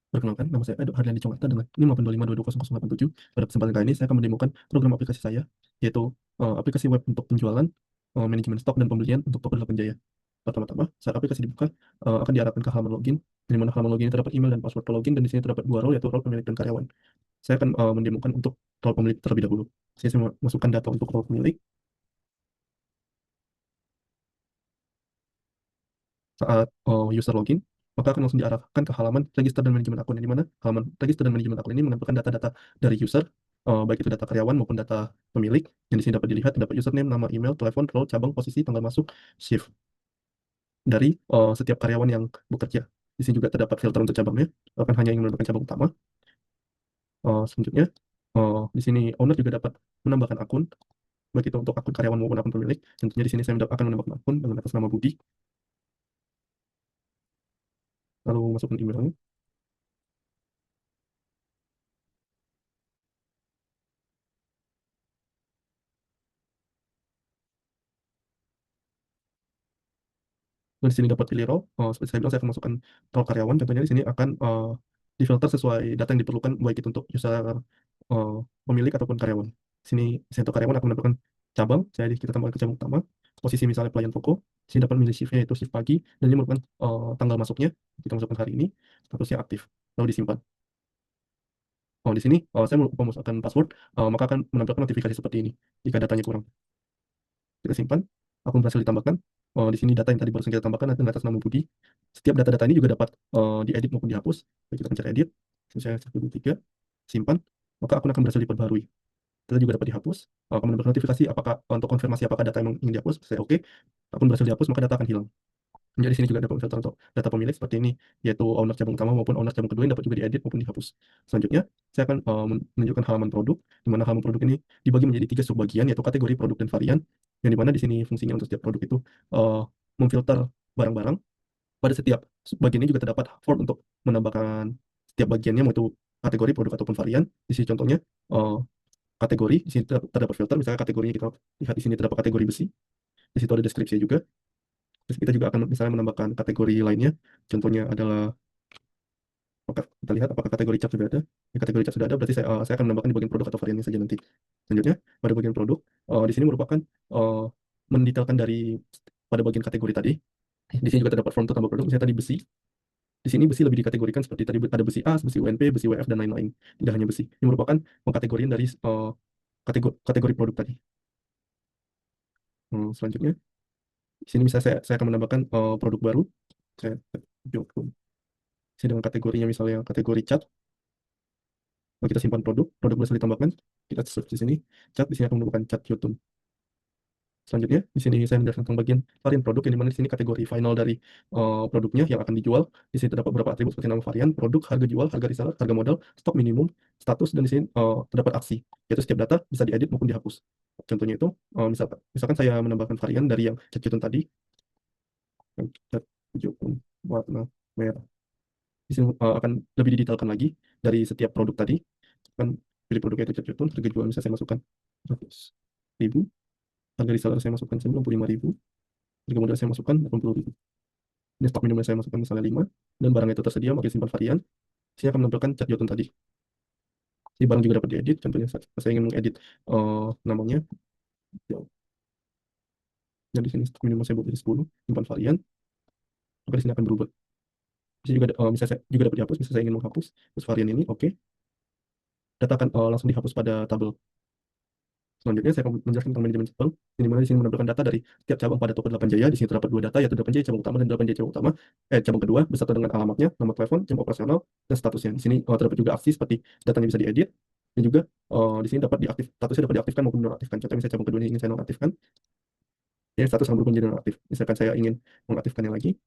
Perkenalkan, nama saya Edo Hardiandi Congrata dengan NIM 825220087. Pada kesempatan kali ini, saya akan mendemokan program aplikasi saya, yaitu aplikasi web untuk penjualan, manajemen stok, dan pembelian untuk Toko 8 Jaya. Pertama-tama, saat aplikasi dibuka, akan diarahkan ke halaman login, di mana halaman login terdapat email dan password login, dan di sini terdapat dua role, yaitu role pemilik dan karyawan. Saya akan mendemokan untuk role pemilik terlebih dahulu. Saya masukkan data untuk role pemilik. Saat user login, maka akan langsung diarahkan ke halaman register dan manajemen akun, yang di mana halaman register dan manajemen akun ini menampilkan data-data dari user, baik itu data karyawan maupun data pemilik, yang di sini dapat dilihat, dapat username, nama, email, telepon, role, cabang, posisi, tanggal masuk, shift dari setiap karyawan yang bekerja. Di sini juga terdapat filter untuk cabangnya, akan hanya yang menentukan cabang utama. Selanjutnya, di sini owner juga dapat menambahkan akun, baik itu untuk akun karyawan maupun akun pemilik. Tentunya di sini saya akan menambahkan akun dengan atas nama Budi, lalu masukkan emailnya. Dan di sini dapat pilih role. Seperti saya bilang, saya akan masukkan role karyawan. Contohnya di sini akan difilter sesuai data yang diperlukan, baik itu untuk user, uh, pemilik ataupun karyawan. Di sini saya untuk karyawan akan menentukan cabang. Kita tambahkan ke cabang utama. Posisi misalnya pelayan toko. Di sini dapat milih shiftnya, yaitu shift pagi, dan ini merupakan tanggal masuknya. Kita masukkan hari ini, statusnya aktif, lalu disimpan. Di sini saya lupa memasukkan password, maka akan menampilkan notifikasi seperti ini jika datanya kurang. Kita simpan, akun berhasil ditambahkan. Di sini data yang tadi barusan kita tambahkan ada atas nama Budi. Setiap data-data ini juga dapat diedit maupun dihapus. Jadi kita pencet edit, misalnya 1, 2, 3, simpan, maka akun akan berhasil diperbarui. Data juga dapat dihapus, akan mendapatkan notifikasi apakah untuk konfirmasi apakah data emang ingin dihapus. Saya oke, akun berhasil dihapus, maka data akan hilang. Jadi sini juga dapat filter untuk data pemilik seperti ini, yaitu owner cabang utama maupun owner cabang kedua, yang dapat juga diedit maupun dihapus. Selanjutnya, saya akan menunjukkan halaman produk, di mana halaman produk ini dibagi menjadi 3 subbagian, yaitu kategori, produk, dan varian, yang di mana di sini fungsinya untuk setiap produk itu memfilter barang-barang. Pada setiap bagian ini juga terdapat form untuk menambahkan setiap bagiannya, mau itu kategori, produk, ataupun varian. Di sini contohnya kategori, di sini terdapat filter, misalnya kategorinya kita lihat di sini terdapat kategori besi, di situ ada deskripsi juga. Terus kita juga akan misalnya menambahkan kategori lainnya. Contohnya adalah, apakah kita lihat apakah kategori cat sudah ada. Kategori cat sudah ada, berarti saya akan menambahkan di bagian produk atau variannya saja nanti. Selanjutnya, pada bagian produk, di sini merupakan mendetailkan dari pada bagian kategori tadi. Di sini juga terdapat form untuk tambah produk, misalnya tadi besi. Di sini besi lebih dikategorikan seperti tadi, ada besi A, besi UNP, besi WF, dan lain-lain. Tidak hanya besi. Ini merupakan pengkategorian dari kategori produk tadi. Selanjutnya, di sini misalnya saya akan menambahkan produk baru. Saya dengan kategorinya misalnya kategori cat. Lalu kita simpan produk, produk berhasil ditambahkan, kita search di sini, cat, di sini akan menemukan cat Jotun. Selanjutnya, di sini saya menjelaskan tentang bagian varian produk, yang dimana di sini kategori final dari produknya yang akan dijual. Di sini terdapat beberapa atribut seperti nama varian, produk, harga jual, harga reseller, harga modal, stok minimum, status, dan di sini terdapat aksi, yaitu setiap data bisa diedit maupun dihapus. Contohnya itu, misalkan saya menambahkan varian dari yang cat Jotun tadi, yang cat Jotun warna merah. Di sini akan lebih didetailkan lagi dari setiap produk tadi. Kan pilih produknya itu cat Jotun, harga jual misalnya saya masukkan 100.000, harga reseller saya masukkan 95.000, harga modal saya masukkan 80.000. Ini stok minimum saya masukkan misalnya 5, dan barang itu tersedia, maka simpan varian. Saya akan menampilkan cat Jotun tadi. Ini barang juga dapat diedit, contohnya saya ingin mengedit namanya, dan di sini stok minimum saya buat jadi 10, simpan varian, maka di sini akan berubah. Bisa juga misalnya saya juga dapat dihapus, misalnya saya ingin menghapus terus varian ini, oke, data akan langsung dihapus pada tabel. Selanjutnya saya akan menjelaskan tentang manajemen cabang, di mana di sini menampilkan data dari setiap cabang pada Toko 8 Jaya. Di sini terdapat dua data, yaitu 8 Jaya cabang utama dan 8 Jaya cabang utama, cabang kedua, beserta dengan alamatnya, nomor telepon, jam operasional, dan statusnya. Di sini terdapat juga aksi seperti datanya bisa diedit, dan juga di sini dapat statusnya dapat diaktifkan maupun nonaktifkan. Contohnya misalnya cabang kedua ini ingin saya nonaktifkan, ya status akan berubah menjadi nonaktif. Misalkan saya ingin mengaktifkannya lagi,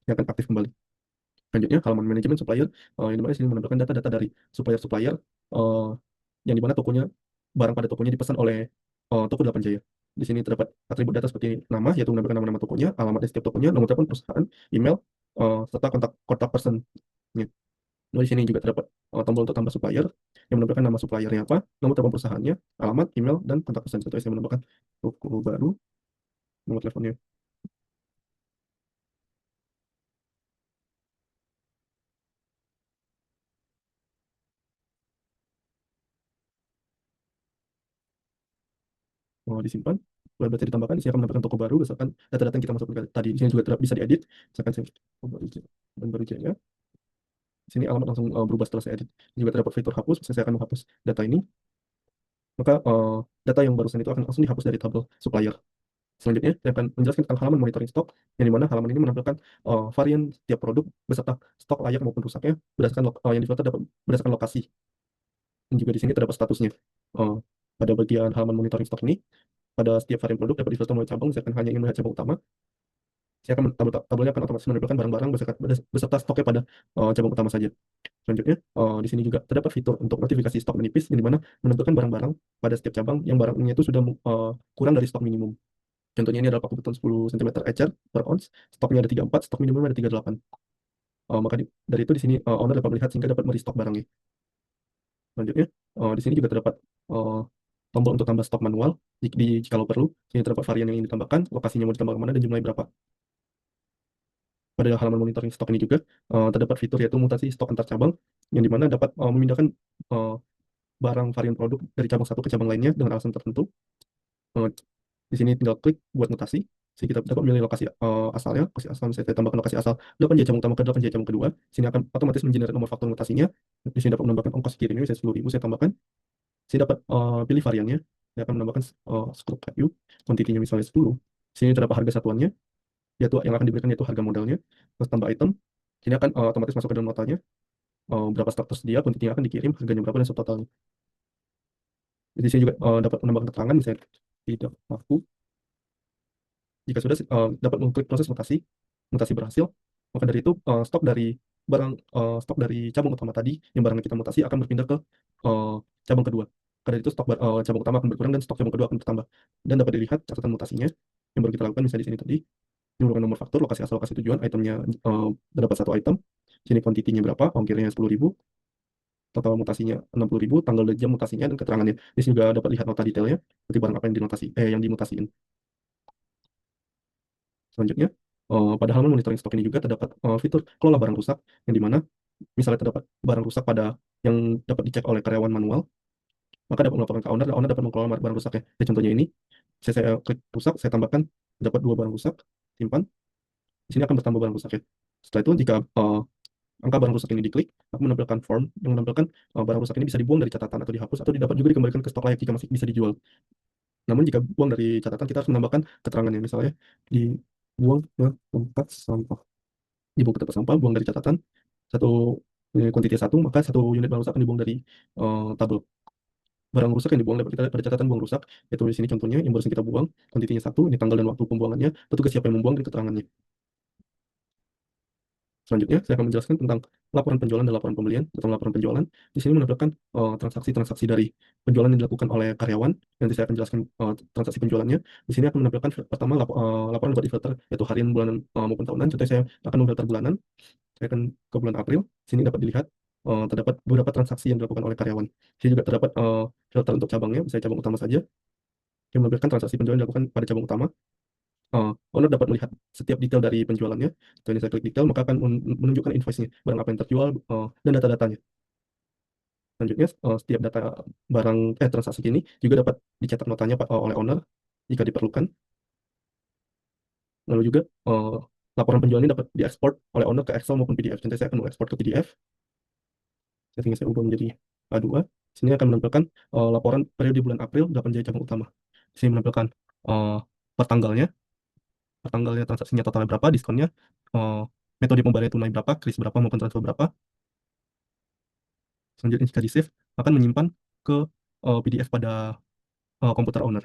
dia akan aktif kembali. Selanjutnya, halaman manajemen supplier, yang dimana sini menampilkan data-data dari supplier-supplier, yang dimana barang pada tokonya dipesan oleh Toko 8 Jaya. Di sini terdapat atribut data seperti nama, yaitu menampilkan nama-nama tokonya, alamat dari setiap tokonya, nomor telepon perusahaan, email, serta kontak person. Lalu di sini juga terdapat tombol untuk tambah supplier, yang menampilkan nama suppliernya apa, nomor telepon perusahaannya, alamat, email, dan kontak person. Contohnya saya menambahkan toko baru, nomor teleponnya. disimpan. Kemudian berarti ditambahkan, di sini akan menambahkan toko baru berdasarkan data-data yang kita masukkan tadi. Di sini juga bisa diedit. Misalkan saya baru Jaya. Di sini alamat langsung berubah setelah saya edit. Ini juga terdapat fitur hapus. Misalnya saya akan menghapus data ini, maka data yang barusan itu akan langsung dihapus dari tabel supplier. Selanjutnya, saya akan menjelaskan tentang halaman monitoring stok, yang dimana halaman ini menampilkan varian tiap produk beserta stok layak maupun rusaknya berdasarkan yang difilter dapat berdasarkan lokasi. Dan juga di sini terdapat statusnya. Eh, pada bagian halaman monitoring stok ini, pada setiap varian produk dapat difilter melalui cabang. Misalkan hanya ingin melihat cabang utama, saya akan tabelnya akan otomatis menampilkan barang-barang beserta stoknya pada cabang utama saja. Selanjutnya, di sini juga terdapat fitur untuk notifikasi stok menipis, yang dimana menampilkan barang-barang pada setiap cabang yang barangnya itu sudah kurang dari stok minimum. Contohnya ini adalah paku beton 10 cm ecer per ons, stoknya ada 34, stok minimum ada 38. Maka dari itu di sini owner dapat melihat sehingga dapat merestock barangnya. Selanjutnya, di sini juga terdapat uh, tombol untuk tambah stok manual jika perlu. Sini terdapat varian yang ingin ditambahkan, lokasinya mau ditambah kemana, dan jumlahnya berapa. Pada halaman monitoring stok ini juga terdapat fitur yaitu mutasi stok antar cabang, yang dimana dapat memindahkan uh, barang varian produk dari cabang satu ke cabang lainnya dengan alasan tertentu. Uh, di sini tinggal klik buat mutasi. Jadi kita dapat memilih lokasi asalnya. Lokasi asal misalnya saya tambahkan lokasi asal 8 J cabang utama ke 8 J cabang kedua. Sini akan otomatis mengenerate nomor faktur mutasinya. Di sini dapat menambahkan ongkos kirimnya, misalnya 10.000 saya tambahkan. Sini dapat pilih variannya. Saya akan menambahkan skrup kayu, kuantitinya misalnya 10. Sini terdapat harga satuannya, yaitu yang akan diberikan yaitu harga modalnya. Terus tambah item. Sini akan otomatis masuk ke dalam notanya. Berapa stok tersedia, kuantitinya akan dikirim, harganya berapa, dan subtotalnya. Di sini juga dapat menambahkan keterangan, misalnya tidak laku. Jika sudah dapat mengklik proses mutasi, mutasi berhasil, maka dari itu stok dari cabang utama tadi yang barangnya kita mutasi akan berpindah ke cabang kedua. Karena itu stok cabang utama akan berkurang dan stok cabang kedua akan bertambah. Dan dapat dilihat catatan mutasinya yang baru kita lakukan, misalnya di sini tadi, ini merupakan nomor faktur, lokasi asal, lokasi tujuan, itemnya terdapat satu item, sini kuantitinya berapa, ongkirnya 10.000, total mutasinya 60.000, tanggal dan jam mutasinya, dan keterangannya. Di sini juga dapat lihat nota detailnya, seperti barang apa yang dimutasiin. Selanjutnya, pada halaman monitoring stok ini juga terdapat fitur kelola barang rusak, yang dimana misalnya terdapat barang rusak yang dapat dicek oleh karyawan manual, maka dapat melaporkan ke owner, dan owner dapat mengelola barang rusaknya. Jadi contohnya ini, saya klik rusak, saya tambahkan, dapat 2 barang rusak, simpan, di sini akan bertambah barang rusak ya. Setelah itu, jika angka barang rusak ini diklik, aku menampilkan form yang menampilkan barang rusak ini bisa dibuang dari catatan atau dihapus, atau dapat juga dikembalikan ke stok layak jika masih bisa dijual. Namun jika buang dari catatan, kita harus menambahkan keterangannya, misalnya dibuang ke tempat sampah. Dibuang ke tempat sampah, buang dari catatan, satu kuantiti satu, maka satu unit barang rusak akan dibuang dari tabel. Barang rusak yang dibuang dapat kita lihat pada catatan buang rusak, yaitu di sini contohnya yang barusan kita buang, kuantitinya satu, ini tanggal dan waktu pembuangannya, petugas siapa yang membuang, dan keterangannya. Selanjutnya, saya akan menjelaskan tentang laporan penjualan dan laporan pembelian. Tentang laporan penjualan, di sini menampilkan transaksi-transaksi dari penjualan yang dilakukan oleh karyawan. Nanti saya akan jelaskan transaksi penjualannya. Di sini akan menampilkan pertama laporan dapat difilter, yaitu harian, bulanan, maupun tahunan. Contohnya saya akan memfilter bulanan. Saya akan ke bulan April. Sini dapat dilihat terdapat beberapa transaksi yang dilakukan oleh karyawan. Sini juga terdapat filter untuk cabangnya, misalnya cabang utama saja, yang menampilkan transaksi penjualan yang dilakukan pada cabang utama. Owner dapat melihat setiap detail dari penjualannya. Setelah saya klik detail, maka akan menunjukkan invoice-nya, barang apa yang terjual, dan data-datanya. Selanjutnya, setiap data transaksi ini juga dapat dicetak notanya oleh owner jika diperlukan. Lalu juga laporan penjualan ini dapat diekspor oleh owner ke Excel maupun PDF. Contohnya saya akan mengekspor ke PDF. Tinggal saya ubah menjadi A2. Sini akan menampilkan laporan periode bulan April 8 jadi cabang utama. Di sini menampilkan uh, per tanggalnya, transaksinya totalnya berapa, diskonnya, eh, metode pembayaran tunai berapa, kris berapa, maupun transfer berapa. Selanjutnya jika di save, akan menyimpan ke PDF pada komputer owner.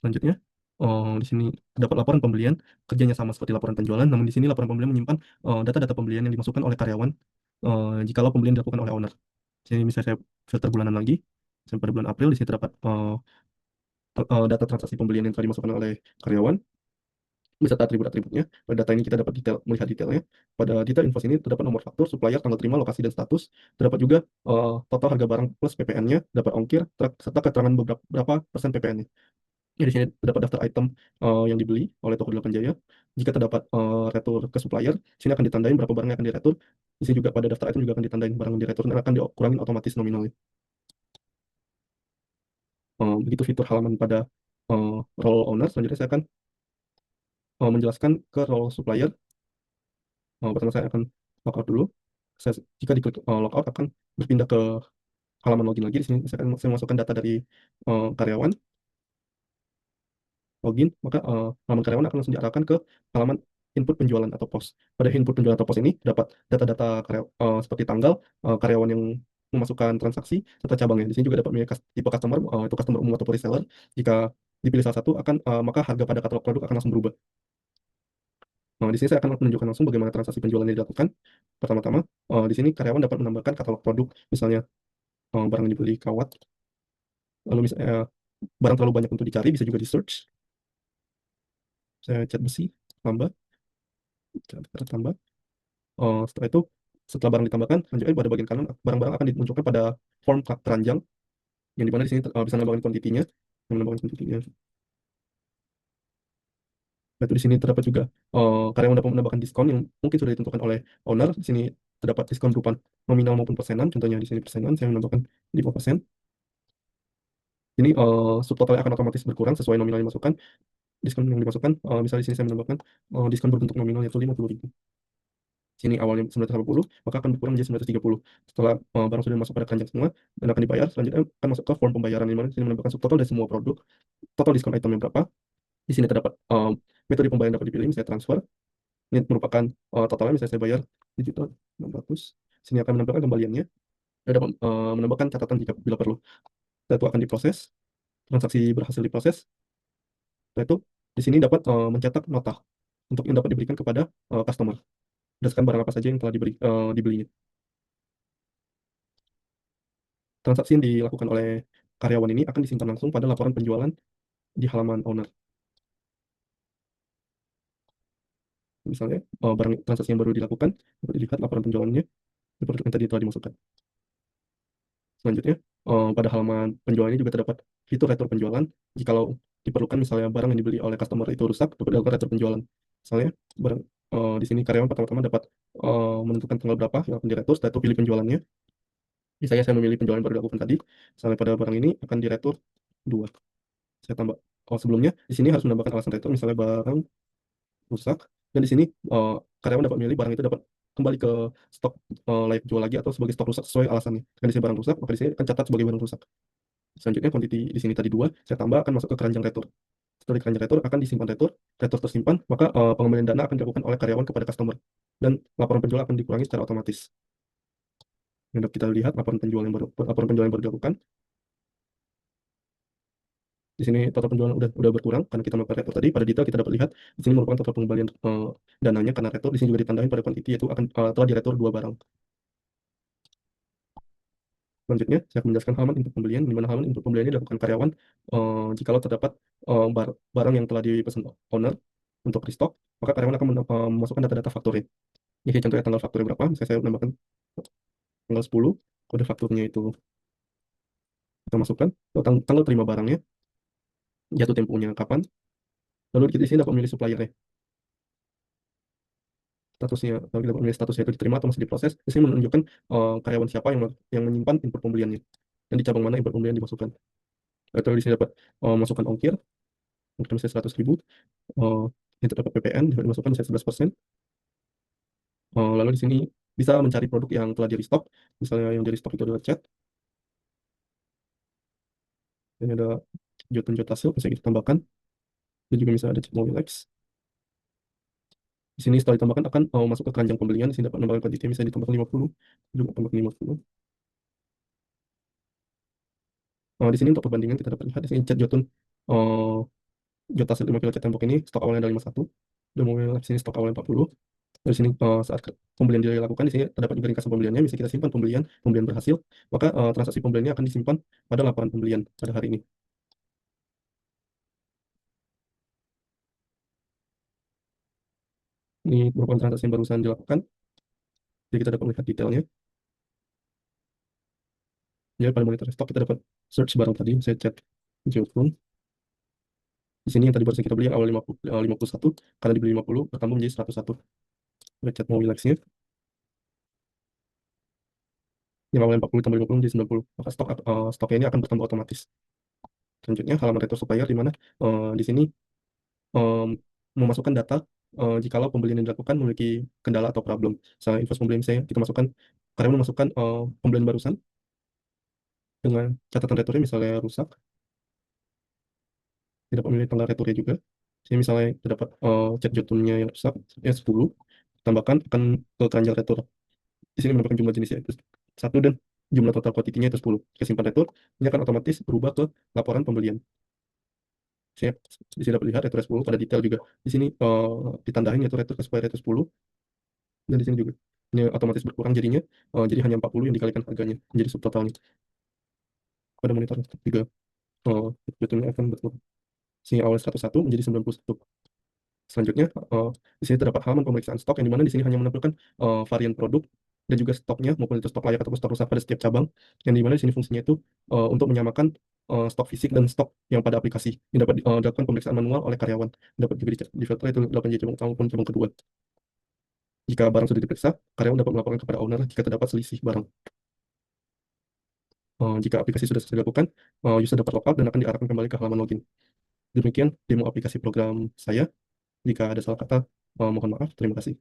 Selanjutnya, di sini terdapat laporan pembelian, kerjanya sama seperti laporan penjualan, namun di sini laporan pembelian menyimpan data-data pembelian yang dimasukkan oleh karyawan jikalau pembelian dilakukan oleh owner. Sini misalnya saya filter bulanan lagi, sampai pada bulan April, di sini terdapat data transaksi pembelian yang telah dimasukkan oleh karyawan beserta atribut-atributnya. Pada data ini kita dapat melihat detailnya. Pada detail info ini terdapat nomor faktur, supplier, tanggal terima, lokasi, dan status. Terdapat juga total harga barang plus PPN-nya, dapat ongkir, serta keterangan berapa persen PPN-nya. Ya, di sini terdapat daftar item yang dibeli oleh toko 8 Jaya. Jika terdapat retur ke supplier, sini akan ditandain berapa barang yang akan diretur. Di sini juga pada daftar item juga akan ditandain barang yang diretur dan akan dikurangin otomatis nominalnya. begitu fitur halaman pada eh, role owner. Selanjutnya saya akan menjelaskan ke role supplier. Pertama saya akan logout dulu. Jika diklik logout akan berpindah ke halaman login lagi. Di sini saya masukkan data dari karyawan, login, maka halaman karyawan akan langsung diarahkan ke halaman input penjualan atau pos. Pada input penjualan atau pos ini dapat data-data seperti tanggal, karyawan yang memasukkan transaksi, serta cabangnya. Di sini juga dapat memilih tipe customer, itu customer umum atau reseller. Jika dipilih salah satu, maka harga pada katalog produk akan langsung berubah. Di sini saya akan menunjukkan langsung bagaimana transaksi penjualan yang dilakukan. Pertama-tama, di sini karyawan dapat menambahkan katalog produk, misalnya barang yang dibeli kawat, lalu misalnya barang terlalu banyak untuk dicari, bisa juga di search. Saya cat besi, tambah, tambah. Setelah itu, setelah barang ditambahkan, lanjutnya pada bagian kanan, barang-barang akan dimunculkan pada form keranjang, yang dimana di sini bisa menambahkan kuantitinya, menambahkan kuantitinya. Nah, itu di sini terdapat juga karyawan dapat menambahkan diskon yang mungkin sudah ditentukan oleh owner. Di sini terdapat diskon berupa nominal maupun persenan. Contohnya di sini persenan, saya menambahkan 5%. Ini subtotalnya akan otomatis berkurang sesuai nominal yang dimasukkan. Diskon yang dimasukkan, misalnya di sini saya menambahkan diskon berbentuk nominal yaitu 50.000. Sini awalnya 980, maka akan berkurang menjadi 930. Setelah barang sudah masuk pada keranjang semua dan akan dibayar, selanjutnya akan masuk ke form pembayaran, di mana di sini menambahkan subtotal dari semua produk, total diskon itemnya berapa. Di sini terdapat metode pembayaran dapat dipilih, misalnya transfer. Ini merupakan totalnya, misalnya saya bayar digital 600. Sini akan menampilkan kembaliannya dan dapat menambahkan catatan jika bila perlu. Setelah itu akan diproses, transaksi berhasil diproses. Setelah itu di sini dapat mencetak nota untuk yang dapat diberikan kepada customer berdasarkan barang apa saja yang telah dibelinya. Transaksi yang dilakukan oleh karyawan ini akan disimpan langsung pada laporan penjualan di halaman owner. Misalnya, barang transaksi yang baru dilakukan, dapat dilihat laporan penjualannya di produk yang tadi telah dimasukkan. Selanjutnya, pada halaman penjualan ini juga terdapat fitur retur penjualan. Jikalau diperlukan, misalnya barang yang dibeli oleh customer itu rusak, dapat dilakukan retur penjualan. Misalnya, barang di sini karyawan pertama-tama dapat menentukan tanggal berapa yang akan diretur, setelah itu pilih penjualannya. Misalnya saya memilih penjualan baru dilakukan tadi, misalnya pada barang ini akan diretur 2. Saya tambah, sebelumnya di sini harus menambahkan alasan retur, misalnya barang rusak, dan di sini karyawan dapat memilih barang itu dapat kembali ke stok layak jual lagi atau sebagai stok rusak sesuai alasannya. Jika di sini barang rusak, maka di sini akan catat sebagai barang rusak. Selanjutnya quantity di sini tadi 2, saya tambah akan masuk ke keranjang retur. Setelah di keranjang retur akan disimpan retur, retur tersimpan, maka pengembalian dana akan dilakukan oleh karyawan kepada customer dan laporan penjual akan dikurangi secara otomatis. Yang dapat kita lihat laporan penjual yang baru dilakukan. Di sini total penjualan udah berkurang karena kita melakukan retur tadi. Pada detail kita dapat lihat di sini merupakan total pengembalian dananya karena retur. Di sini juga ditandai pada quantity, yaitu akan telah diretur 2 barang. Selanjutnya, saya akan menjelaskan halaman input pembelian, di mana halaman input pembelian ini dilakukan karyawan jikalau terdapat barang yang telah dipesan owner untuk restock, maka karyawan akan memasukkan data-data fakturnya. Jadi contohnya tanggal fakturnya berapa, misalnya saya menambahkan tanggal 10, kode fakturnya itu kita masukkan, tanggal terima barangnya, jatuh temponya kapan, lalu kita di sini dapat memilih suppliernya. Statusnya, lalu kita dapat memilih statusnya itu diterima atau masih diproses. Di sini menunjukkan karyawan siapa yang menyimpan input pembeliannya dan di cabang mana input pembelian dimasukkan. Lalu di sini dapat masukkan ongkir, mungkin misalnya 100.000, yang terdapat PPN dimasukkan misalnya 11%. Lalu di sini bisa mencari produk yang telah di restock, misalnya yang di restock itu adalah cat, ini ada jod hasil, bisa kita tambahkan, dan juga misalnya ada cat Mobilex. Di sini setelah ditambahkan akan masuk ke keranjang pembelian. Di sini dapat menambahkan kuantiti, misalnya ditambahkan 50, juga tambahkan 50. Di sini untuk perbandingan kita dapat lihat di sini cat Jotun jod hasil 5 kilo cat tembok ini stok awalnya ada 51, dan Mobilex sini stok awalnya 40. Dari sini saat pembelian dilakukan, di sini terdapat juga ringkasan pembeliannya, bisa kita simpan pembelian berhasil, maka transaksi pembeliannya akan disimpan pada laporan pembelian pada hari ini. Ini merupakan transaksi yang barusan dilakukan, jadi kita dapat melihat detailnya. Jadi pada monitor stok kita dapat search barang tadi, saya cek Geophone. Di sini yang tadi barusan kita beli yang awal 51, karena dibeli 50 bertambah menjadi 101. Kita cek mau relaxnya, yang awalnya 40 tambah 50 menjadi 90, maka stoknya ini akan bertambah otomatis. Selanjutnya halaman retro supplier di mana di sini em, memasukkan data jikalau pembelian yang dilakukan memiliki kendala atau problem. Misalnya invoice pembelian saya kita masukkan, karyawan memasukkan pembelian barusan dengan catatan returnya misalnya rusak, tidak memiliki tanggal returnya juga. Jadi misalnya terdapat chat jotunnya yang rusak, ya 10, tambahkan akan ke keranjang retur. Di sini menambahkan jumlah jenisnya itu satu dan jumlah total kuantitinya itu 10. Kesimpan retur, ini akan otomatis berubah ke laporan pembelian. Saya di sini dapat lihat retur 10 pada detail juga. Di sini ditandain yaitu retur sesuai retur 10, dan di sini juga ini otomatis berkurang jadinya, jadi hanya 40 yang dikalikan harganya menjadi subtotalnya. Pada monitor juga betulnya akan berkurang. Sehingga awal 101 menjadi 91. Selanjutnya, di sini terdapat halaman pemeriksaan stok yang dimana di sini hanya menampilkan varian produk dan juga stoknya maupun itu stok layak ataupun stok rusak pada setiap cabang. Yang dimana di sini fungsinya itu untuk menyamakan stok fisik dan stok yang pada aplikasi yang dapat dilakukan pemeriksaan manual oleh karyawan. Dapat juga di filter itu 8 cabang utama maupun cabang kedua. Jika barang sudah diperiksa, karyawan dapat melaporkan kepada owner jika terdapat selisih barang. Jika aplikasi sudah selesai dilakukan, user dapat logout dan akan diarahkan kembali ke halaman login. Demikian demo aplikasi program saya. Jika ada salah kata, mohon maaf. Terima kasih.